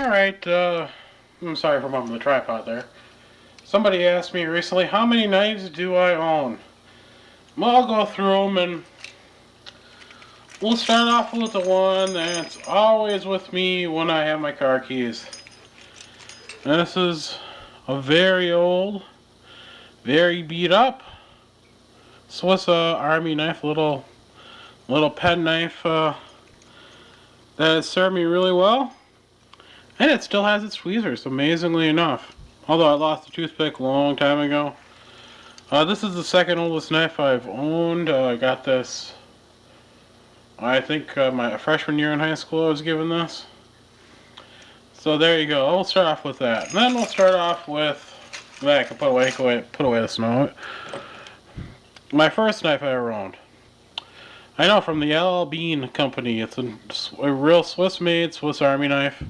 Alright, I'm sorry for bumping the tripod there. Somebody asked me recently, how many knives do I own? Well, I'll go through them and we'll start off with the one that's always with me when I have my car keys. And this is a very old, very beat up Swiss Army knife, little pen knife that has served me really well. And it still has its tweezers, amazingly enough. Although I lost the toothpick a long time ago. This is the second oldest knife I've owned. I got this, I think, my freshman year in high school I was given this. So there you go. We'll start off with that. And then we'll start off with, I can put away the snow. My first knife I ever owned. I know, from the LL Bean company. It's a real Swiss-made Swiss Army knife.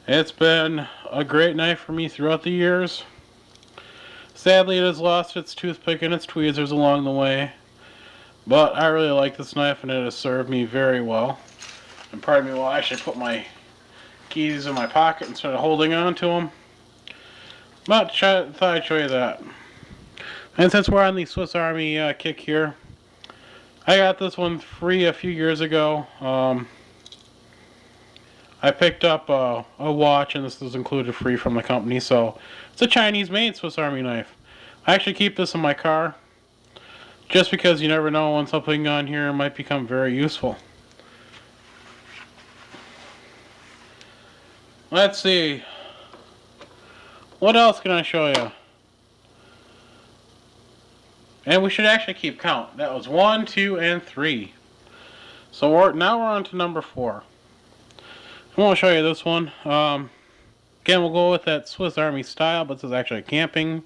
It's been a great knife for me throughout the years. Sadly, it has lost its toothpick and its tweezers along the way. But I really like this knife and it has served me very well. And pardon me while I actually put my keys in my pocket instead of holding on to them. But thought I'd show you that. And since we're on the Swiss Army kick here, I got this one free a few years ago. I picked up a watch, and this was included free from the company, so it's a Chinese-made Swiss Army knife. I actually keep this in my car, just because you never know when something on here might become very useful. Let's see. What else can I show you? And we should actually keep count. That was 1, 2, and 3. So now we're on to number 4. I want to show you this one. Again, we'll go with that Swiss Army style, but this is actually a camping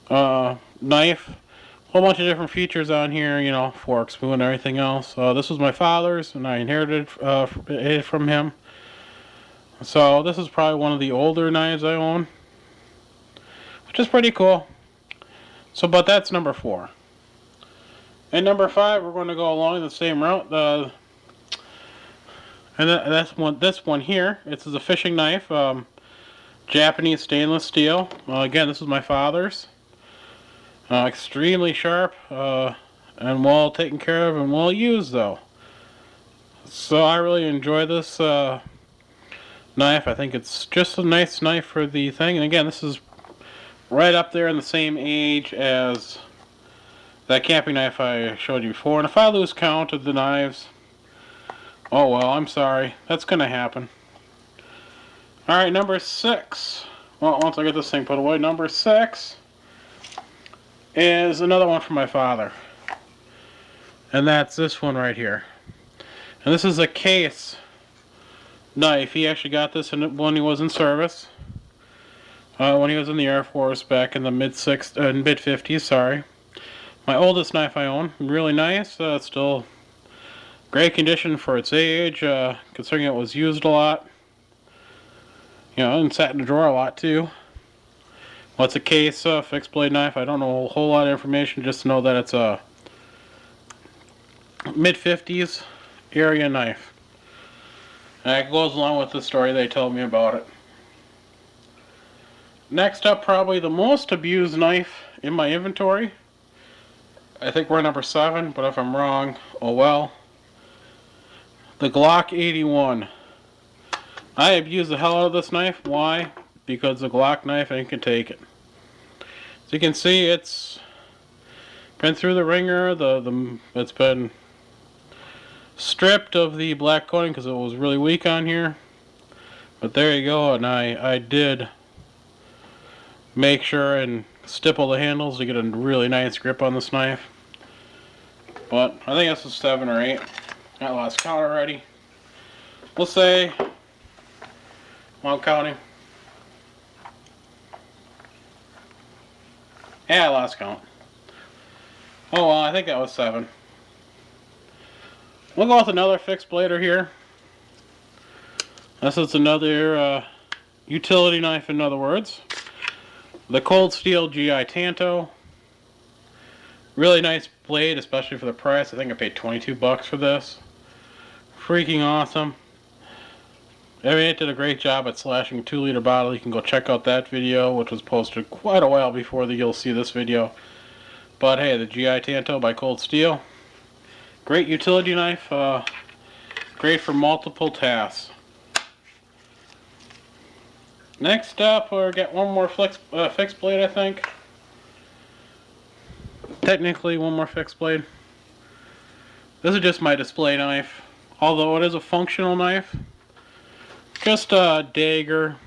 knife. A whole bunch of different features on here, you know, fork, spoon, and everything else. This was my father's, and I inherited it from him. So this is probably one of the older knives I own, which is pretty cool. So, but that's number 4. And number 5, we're going to go along the same route. And this one here, it's a fishing knife, Japanese stainless steel. Again, this is my father's. Extremely sharp, and well taken care of and well used though. So I really enjoy this knife. I think it's just a nice knife for the thing. And again, this is right up there in the same age as that camping knife I showed you before. And if I lose count of the knives, oh well, I'm sorry. That's going to happen. Alright, number 6. Well, once I get this thing put away, number 6 is another one from my father. And that's this one right here. And this is a case knife. He actually got this when he was in service. When he was in the Air Force back in the mid-50s, sorry. My oldest knife I own. Really nice. Still great condition for its age, considering it was used a lot. You know, and sat in the drawer a lot too. Well, it's a case fixed blade knife. I don't know a whole lot of information, just to know that it's a mid-50s area knife. And it goes along with the story they told me about it. Next up, probably the most abused knife in my inventory. I think we're number 7, but if I'm wrong, oh well. The Glock 81. I abuse the hell out of this knife. Why? Because the Glock knife ain't can take it. So you can see it's been through the ringer. It's been stripped of the black coating because it was really weak on here. But there you go, and I did make sure and stipple the handles to get a really nice grip on this knife. But I think this is 7 or 8. I lost count already. We'll say, while counting. Yeah, I lost count. Oh well, I think that was 7. We'll go with another fixed blader here. This is another utility knife, in other words. The Cold Steel GI Tanto. Really nice blade, especially for the price. I think I paid $22 for this. Freaking awesome. I mean, it did a great job at slashing a 2-liter bottle. You can go check out that video, which was posted quite a while before you'll see this video. But hey, the GI Tanto by Cold Steel. Great utility knife. Great for multiple tasks. Next up, we'll get one more fixed blade, I think. Technically, one more fixed blade. This is just my display knife. Although it is a functional knife. Just a dagger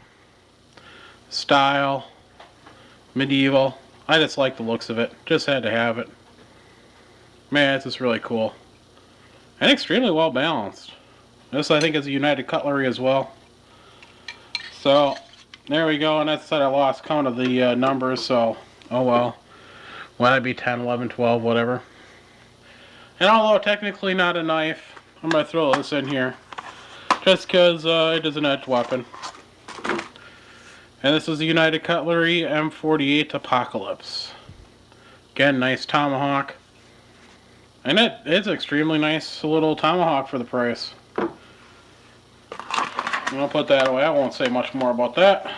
style, medieval. I just like the looks of it. Just had to have it. Man, it's just really cool. And extremely well balanced. This, I think, is a United Cutlery as well. So, there we go. And that's said, I lost count of the numbers, so, oh well. Why not be 10, 11, 12, whatever. And although technically not a knife, I'm going to throw this in here. Just because it is an edged weapon. And this is the United Cutlery M48 Apocalypse. Again, nice tomahawk. And it's extremely nice little tomahawk for the price. I'll put that away. I won't say much more about that.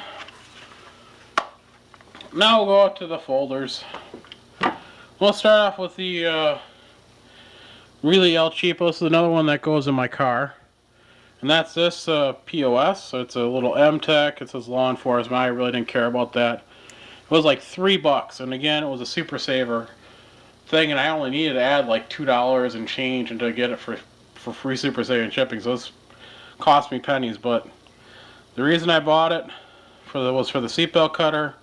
Now we'll go out to the folders. We'll start off with the really El Cheapo. This is another one that goes in my car. And that's this POS. So it's a little M-Tech. It says law enforcement. I really didn't care about that. It was like $3. And again, it was a super saver thing. And I only needed to add like $2 and change and to get it for free super saving shipping. So this cost me pennies. But the reason I bought it was for the seatbelt cutter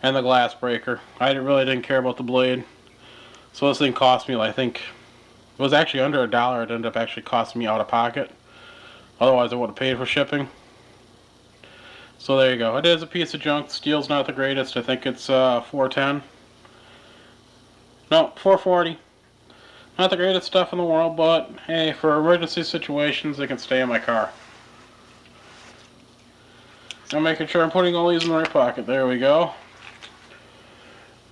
and the glass breaker. I really didn't care about the blade. So this thing cost me, I think, it was actually under $1. It ended up actually costing me out of pocket. Otherwise, I would have paid for shipping. So there you go. It is a piece of junk. Steel's not the greatest. I think it's 410. No, 440. Not the greatest stuff in the world, but hey, for emergency situations, they can stay in my car. I'm making sure I'm putting all these in the right pocket. There we go.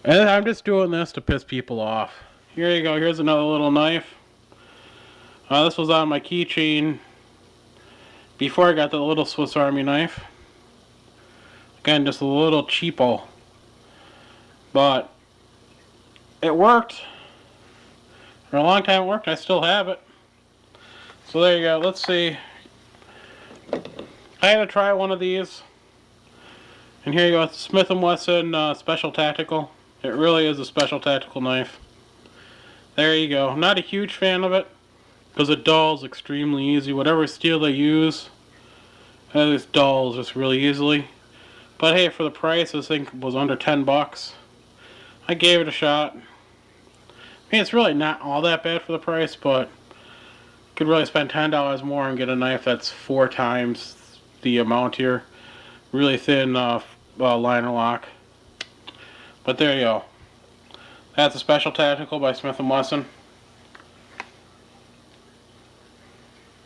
And I'm just doing this to piss people off. Here you go. Here's another little knife. This was on my keychain before I got the little Swiss Army knife. Again, just a little cheapo. But it worked. For a long time it worked. I still have it. So there you go. Let's see. I had to try one of these. And here you go. It's Smith & Wesson Special Tactical. It really is a special tactical knife. There you go. I'm not a huge fan of it, because it dulls extremely easy. Whatever steel they use, it dulls just really easily. But hey, for the price, this thing was under $10. I gave it a shot. I mean, it's really not all that bad for the price, but you could really spend $10 more and get a knife that's 4 times the amount here. Really thin liner lock. But there you go. That's a Special Tactical by Smith & Wesson.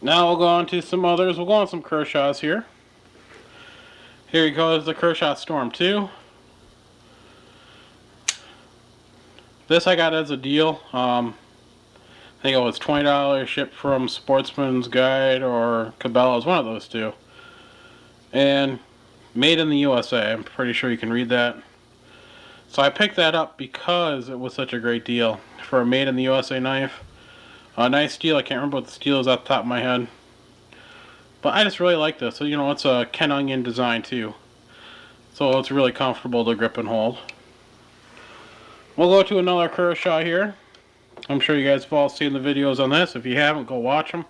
Now we'll go on to some others. We'll go on some Kershaw's here. Here you go, the Kershaw Storm 2. This I got as a deal. I think it was $20 shipped from Sportsman's Guide or Cabela's, one of those two. And made in the USA. I'm pretty sure you can read that. So I picked that up because it was such a great deal for a made in the USA knife. A nice steel. I can't remember what the steel is off the top of my head. But I just really like this. So, you know, it's a Ken Onion design too. So it's really comfortable to grip and hold. We'll go to another Kershaw here. I'm sure you guys have all seen the videos on this. If you haven't, go watch them.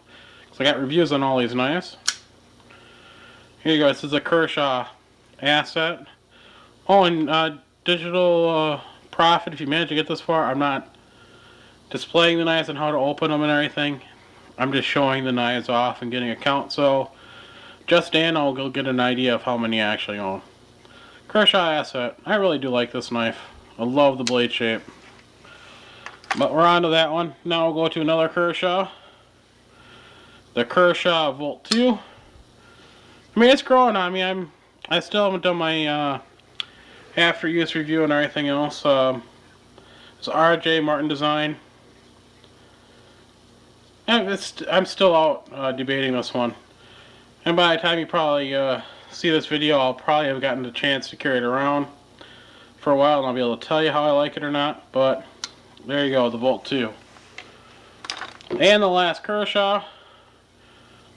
So I got reviews on all these knives. Here you go. This is a Kershaw Asset. Oh, and digital profit, if you manage to get this far. I'm not displaying the knives and how to open them and everything. I'm just showing the knives off and getting a count. So just Dan, I'll go get an idea of how many I actually own. Kershaw Asset. I really do like this knife. I love the blade shape. But we're on to that one. Now we'll go to another Kershaw. The Kershaw Volt 2. I mean, it's growing on me. I still haven't done my after use review and everything else. It's RJ Martin design. And I'm still out debating this one. And by the time you probably see this video, I'll probably have gotten the chance to carry it around for a while, and I'll be able to tell you how I like it or not. But there you go, the Volt 2. And the last Kershaw,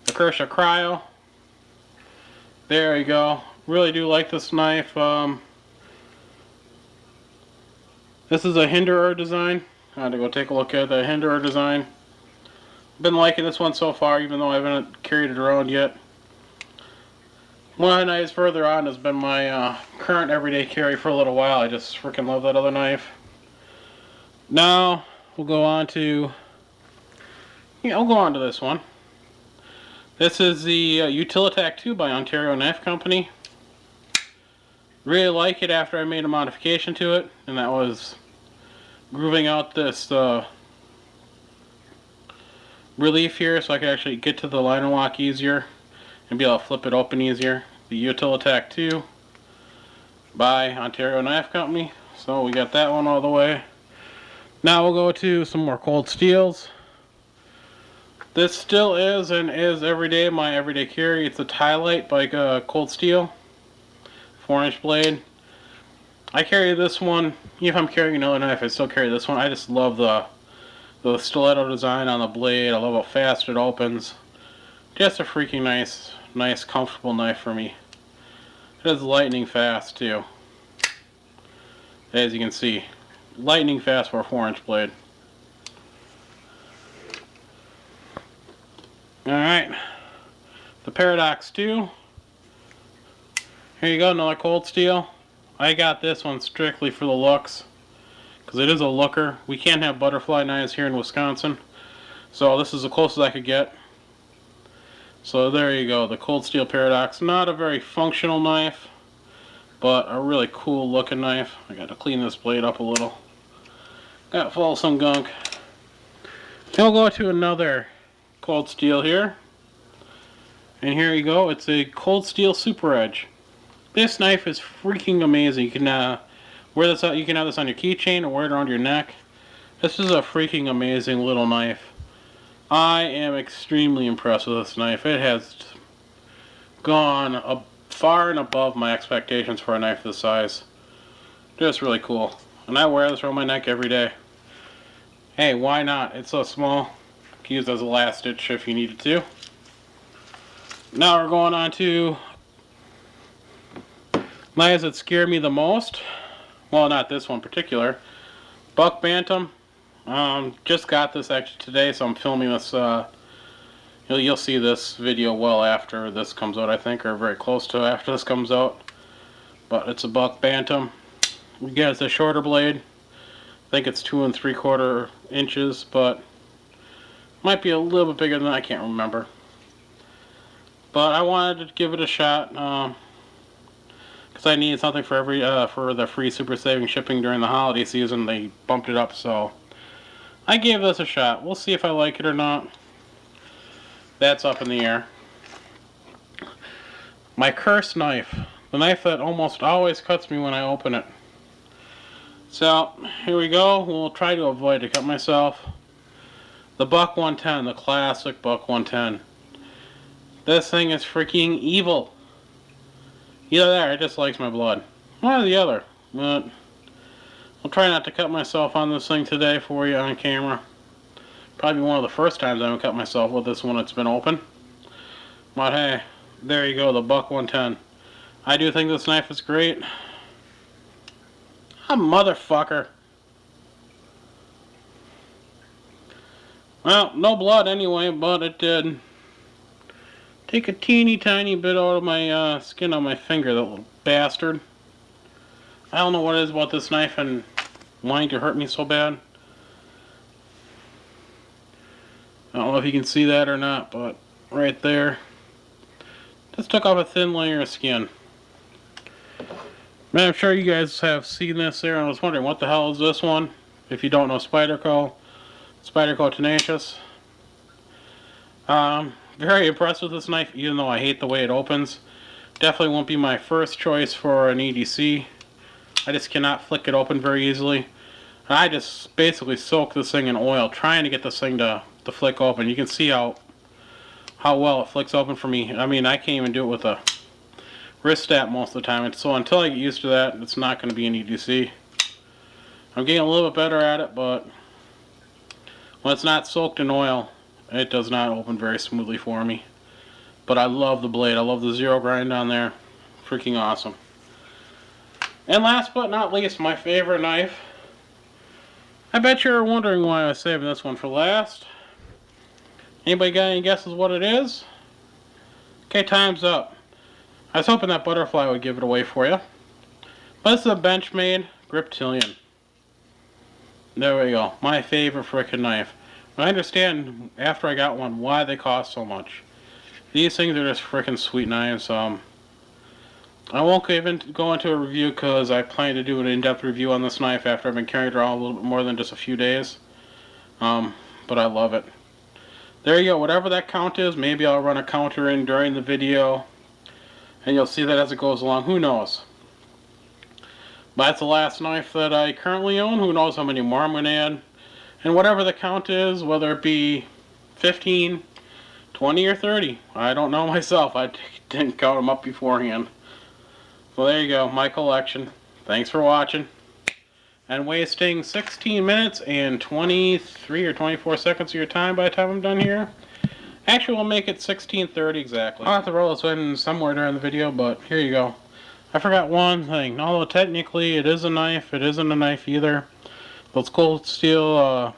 the Kershaw Cryo. There you go. Really do like this knife. This is a Hinderer design. I had to go take a look at the Hinderer design. Been liking this one so far, even though I haven't carried it around yet. One of the knives further on has been my current everyday carry for a little while. I just freaking love that other knife. Now we'll go on to, I'll go on to this one. This is the Utilitac 2 by Ontario Knife Company. Really like it after I made a modification to it, and that was grooving out this relief here so I could actually get to the liner lock easier and be able to flip it open easier. The Utilitac 2 by Ontario Knife Company. So we got that one all the way. Now we'll go to some more cold steels. This still is and is everyday my everyday carry. It's a ti-lite by Cold Steel, 4-inch blade. I carry this one, even if I'm carrying another knife, I still carry this one. I just love the stiletto design on the blade. I love how fast it opens. Just a freaking nice, comfortable knife for me. It is lightning fast too. As you can see, lightning fast for a 4-inch blade. Alright, the Paradox 2. Here you go, another cold steel. I got this one strictly for the looks, because it is a looker. We can't have butterfly knives here in Wisconsin, so this is the closest I could get. So there you go, the Cold Steel Paradox. Not a very functional knife, but a really cool looking knife. I got to clean this blade up a little. Got full of some gunk. Then we'll go to another Cold Steel here. And here you go, it's a Cold Steel Super Edge. This knife is freaking amazing. You can wear this out. You can have this on your keychain or wear it around your neck. This is a freaking amazing little knife. I am extremely impressed with this knife. It has gone far and above my expectations for a knife this size. Just really cool. And I wear this around my neck every day. Hey, why not? It's so small. You can use it as a last ditch if you needed to. Now we're going on to knives that scare me the most. Well, not this one in particular. Buck Bantam. Just got this actually today, so I'm filming this. You'll see this video well after this comes out, I think, or very close to after this comes out. But it's a Buck Bantam. Again, it's a shorter blade. I think it's 2 3/4 inches, but might be a little bit bigger than that. I can't remember. But I wanted to give it a shot because I needed something for for the free super saving shipping during the holiday season. They bumped it up, so I gave this a shot. We'll see if I like it or not. That's up in the air. My cursed knife. The knife that almost always cuts me when I open it. So, here we go. We'll try to avoid to cut myself. The Buck 110, the classic Buck 110. This thing is freaking evil. Either that or it just likes my blood. One or the other. But I'll try not to cut myself on this thing today for you on camera. Probably one of the first times I haven't cut myself with this when it's been open. But hey, there you go, the Buck 110. I do think this knife is great. A motherfucker. Well, no blood anyway, but it did take a teeny tiny bit out of my skin on my finger, that little bastard. I don't know what it is about this knife and wanting to hurt me so bad. I don't know if you can see that or not, but right there. Just took off a thin layer of skin. Man, I'm sure you guys have seen this there. I was wondering, what the hell is this one? If you don't know Spyderco Tenacious. Very impressed with this knife, even though I hate the way it opens. Definitely won't be my first choice for an EDC. I just cannot flick it open very easily. I just basically soak this thing in oil, trying to get this thing to flick open. You can see how how well it flicks open for me. I mean, I can't even do it with a wrist stat most of the time, and so until I get used to that, it's not going to be an EDC. I'm getting a little bit better at it, but when it's not soaked in oil, it does not open very smoothly for me. But I love the blade. I love the zero grind on there. Freaking awesome. And last but not least, my favorite knife. I bet you're wondering why I was saving this one for last. Anybody got any guesses what it is? Okay, time's up. I was hoping that butterfly would give it away for you. But this is a Benchmade Griptilian. There we go. My favorite frickin' knife. I understand after I got one why they cost so much. These things are just frickin' sweet knives. I won't even go into a review because I plan to do an in-depth review on this knife after I've been carrying it around a little bit more than just a few days. But I love it. There you go. Whatever that count is, maybe I'll run a counter in during the video. And you'll see that as it goes along. Who knows? But that's the last knife that I currently own. Who knows how many more I'm going to add. And whatever the count is, whether it be 15, 20, or 30. I don't know myself. I didn't count them up beforehand. So there you go. My collection. Thanks for watching. And wasting 16 minutes and 23 or 24 seconds of your time by the time I'm done here. Actually, we'll make it 16:30 exactly. I'll have to roll this in somewhere during the video, but here you go. I forgot one thing. Although technically it is a knife, it isn't a knife either. But it's cold steel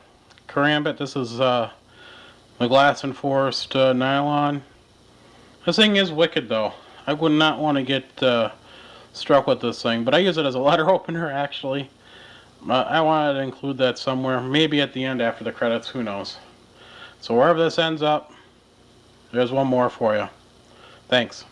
karambit. This is the glass enforced nylon. This thing is wicked though. I would not want to get struck with this thing, but I use it as a letter opener actually. I wanted to include that somewhere, maybe at the end after the credits, who knows. So wherever this ends up, there's one more for you. Thanks.